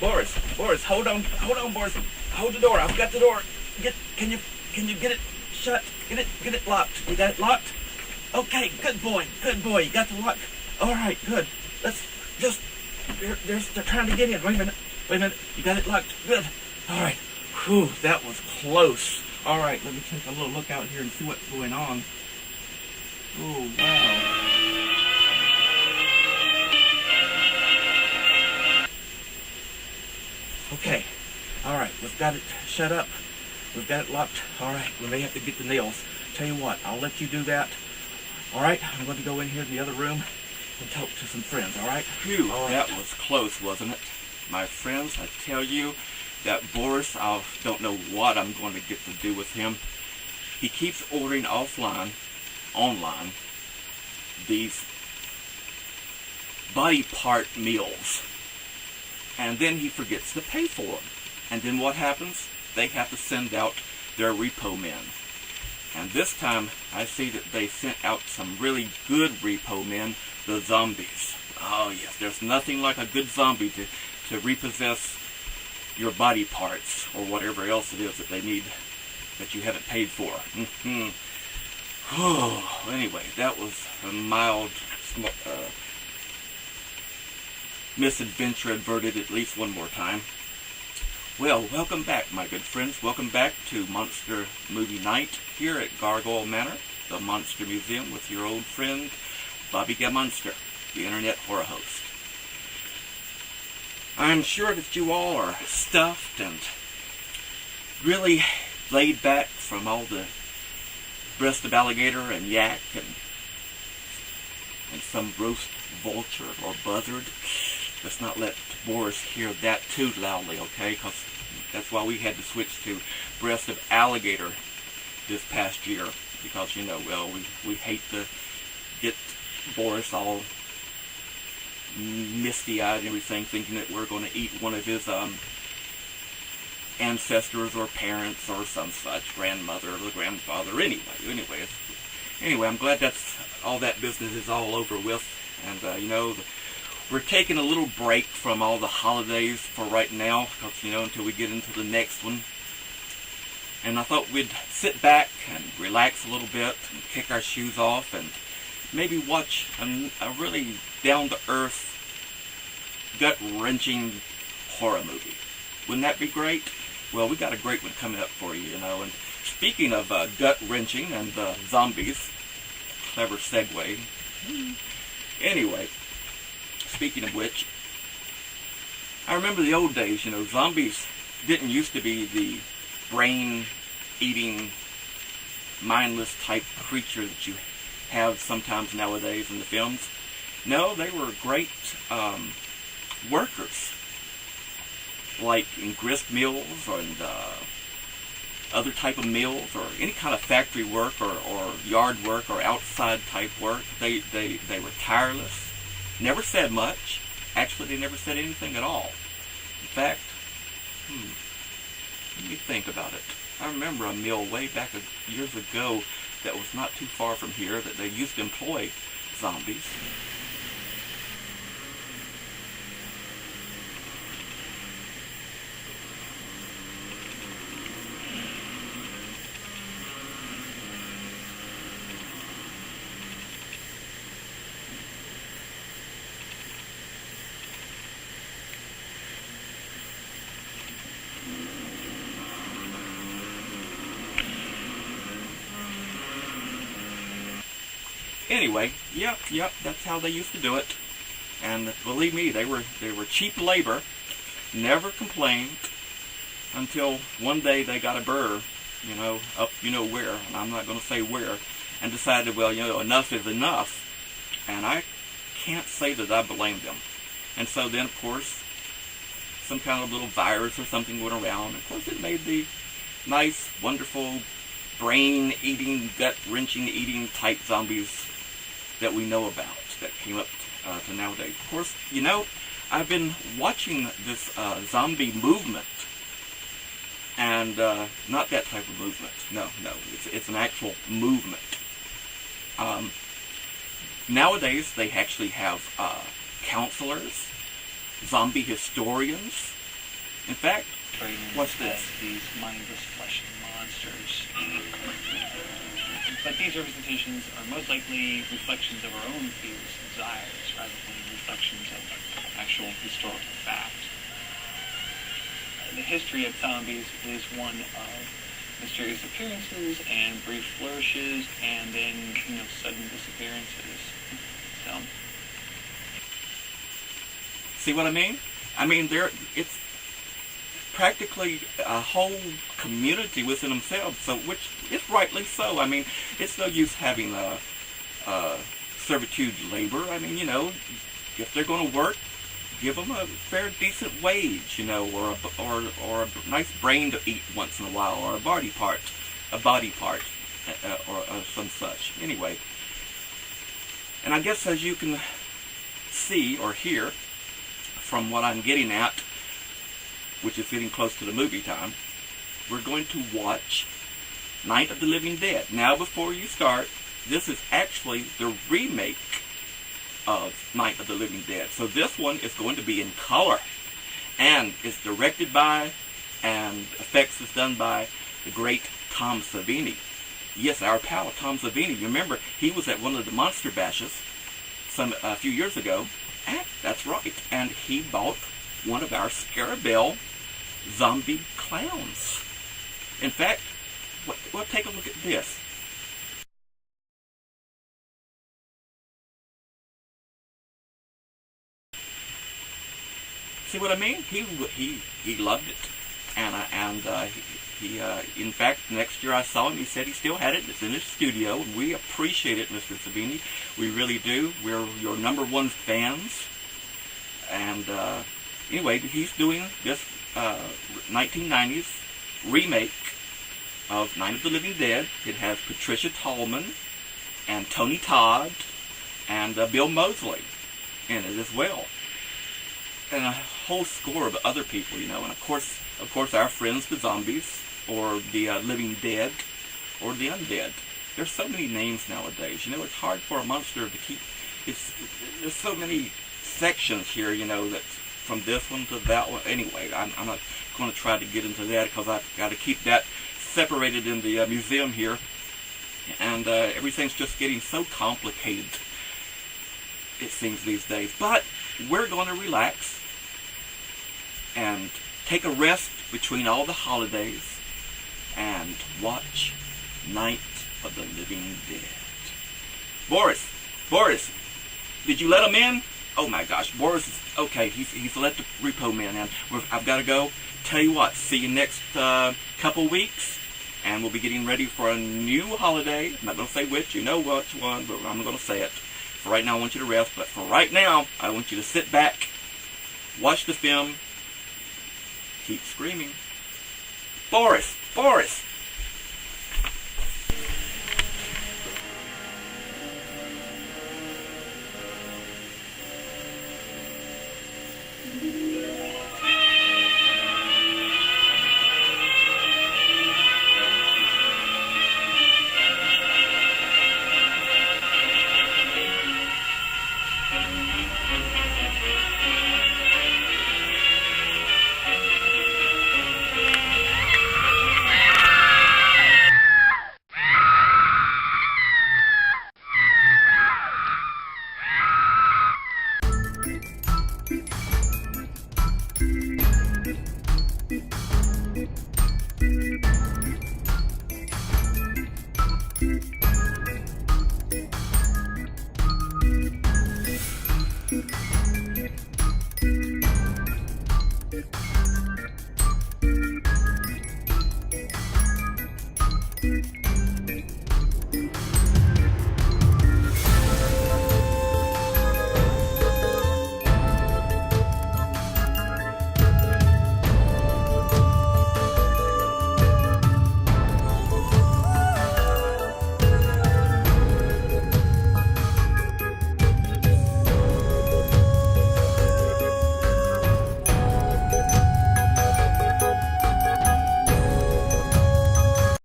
Boris, hold on, Boris. Hold the door. I've got the door. Can you get it shut? Get it locked. You got it locked? Okay, good boy. You got the lock. All right, good. Let's just. They're trying to get in. Wait a minute. You got it locked. Good. All right. Whew, that was close. All right, let me take a little look out here and see what's going on. Oh, wow. Okay, all right, we've got it shut up. We've got it locked. All right, we may have to get the nails. Tell you what, I'll let you do that. All right, I'm going to go in here to the other room and talk to some friends, all right? Phew, that was close, wasn't it? My friends, I tell you, that Boris, I don't know what I'm going to get to do with him. He keeps ordering online, these body part meals. And then he forgets to pay for them. And then what happens? They have to send out their repo men. And this time, I see that they sent out some really good repo men, the zombies. Oh yes, there's nothing like a good zombie to repossess your body parts, or whatever else it is that they need that you haven't paid for. Oh, anyway, that was a mild misadventure averted at least one more time. Well, welcome back, my good friends. Welcome back to Monster Movie Night here at Gargoyle Manor, the Monster Museum, with your old friend, Bobby Gammonster, the Internet Horror Host. I'm sure that you all are stuffed and really laid back from all the breast of alligator and yak and some roast vulture or buzzard. Let's not let Boris hear that too loudly, okay? Because that's why we had to switch to breast of alligator this past year. Because, you know, well, we hate to get Boris all misty-eyed and everything, thinking that we're going to eat one of his ancestors or parents or some such, grandmother or grandfather. Anyway, I'm glad that's all that business is all over with. And, you know, we're taking a little break from all the holidays for right now, because, you know, until we get into the next one. And I thought we'd sit back and relax a little bit and kick our shoes off and maybe watch a really down-to-earth, gut-wrenching horror movie. Wouldn't that be great? Well, we got a great one coming up for you, you know. And speaking of gut-wrenching and zombies, clever segue. Anyway, speaking of which, I remember the old days, you know, zombies didn't used to be the brain-eating, mindless type creature that you have sometimes nowadays in the films. No, they were great workers, like in grist mills and other type of mills, or any kind of factory work or yard work or outside type work. They were tireless, never said much. Actually, they never said anything at all. In fact, let me think about it. I remember a mill way back years ago that was not too far from here that they used to employ zombies. Anyway, yep, that's how they used to do it. And believe me, they were cheap labor, never complained, until one day they got a burr, you know, up you know where, and I'm not going to say where, and decided, well, you know, enough is enough. And I can't say that I blame them. And so then, of course, some kind of little virus or something went around. Of course, it made the nice, wonderful, brain-eating, gut-wrenching eating type zombies that we know about, that came up to nowadays. Of course, you know, I've been watching this zombie movement, and not that type of movement. No, it's an actual movement. Nowadays, they actually have counselors, zombie historians, In fact, what's this? As these mindless fleshy monsters. But these representations are most likely reflections of our own fears and desires, rather than reflections of actual historical fact. The history of zombies is one of mysterious appearances and brief flourishes, and then, sudden disappearances. So, see what I mean? I mean, it's practically a whole community within themselves, so which is rightly so. I mean, it's no use having a servitude labor. I mean, if they're going to work, give them a fair, decent wage, or a nice brain to eat once in a while, or a body part, or some such. Anyway, and I guess as you can see or hear from what I'm getting at, which is getting close to the movie time, we're going to watch Night of the Living Dead. Now, before you start, this is actually the remake of Night of the Living Dead. So this one is going to be in color, and is directed by, and effects is done by, the great Tom Savini. Yes, our pal Tom Savini. You remember, he was at one of the Monster Bashes a few years ago, and that's right, and he bought one of our Scarabell zombie clowns. In fact, well, take a look at this. See what I mean? He loved it, and he in fact, next year I saw him. He said he still had it. It's in his studio, and we appreciate it, Mr. Savini. We really do. We're your #1 fans, and anyway, he's doing this 1990s remake of Night of the Living Dead. It has Patricia Tallman and Tony Todd and Bill Moseley in it as well, and a whole score of other people, and of course our friends the zombies, or the living dead, or the undead. There's so many names nowadays. It's hard for a monster to keep. There's so many sections here, that from this one to that one. Anyway, I'm not going to try to get into that, because I've got to keep that separated in the museum here, and everything's just getting so complicated, it seems, these days. But we're going to relax and take a rest between all the holidays and watch Night of the Living Dead. Boris, did you let him in? Oh my gosh, Boris is okay. He's let the repo man in. I've got to go. Tell you what, see you next couple weeks, and we'll be getting ready for a new holiday. I'm not going to say which. You know which one, but I'm going to say it. For right now, I want you to rest. But for right now, I want you to sit back, watch the film, keep screaming. Boris!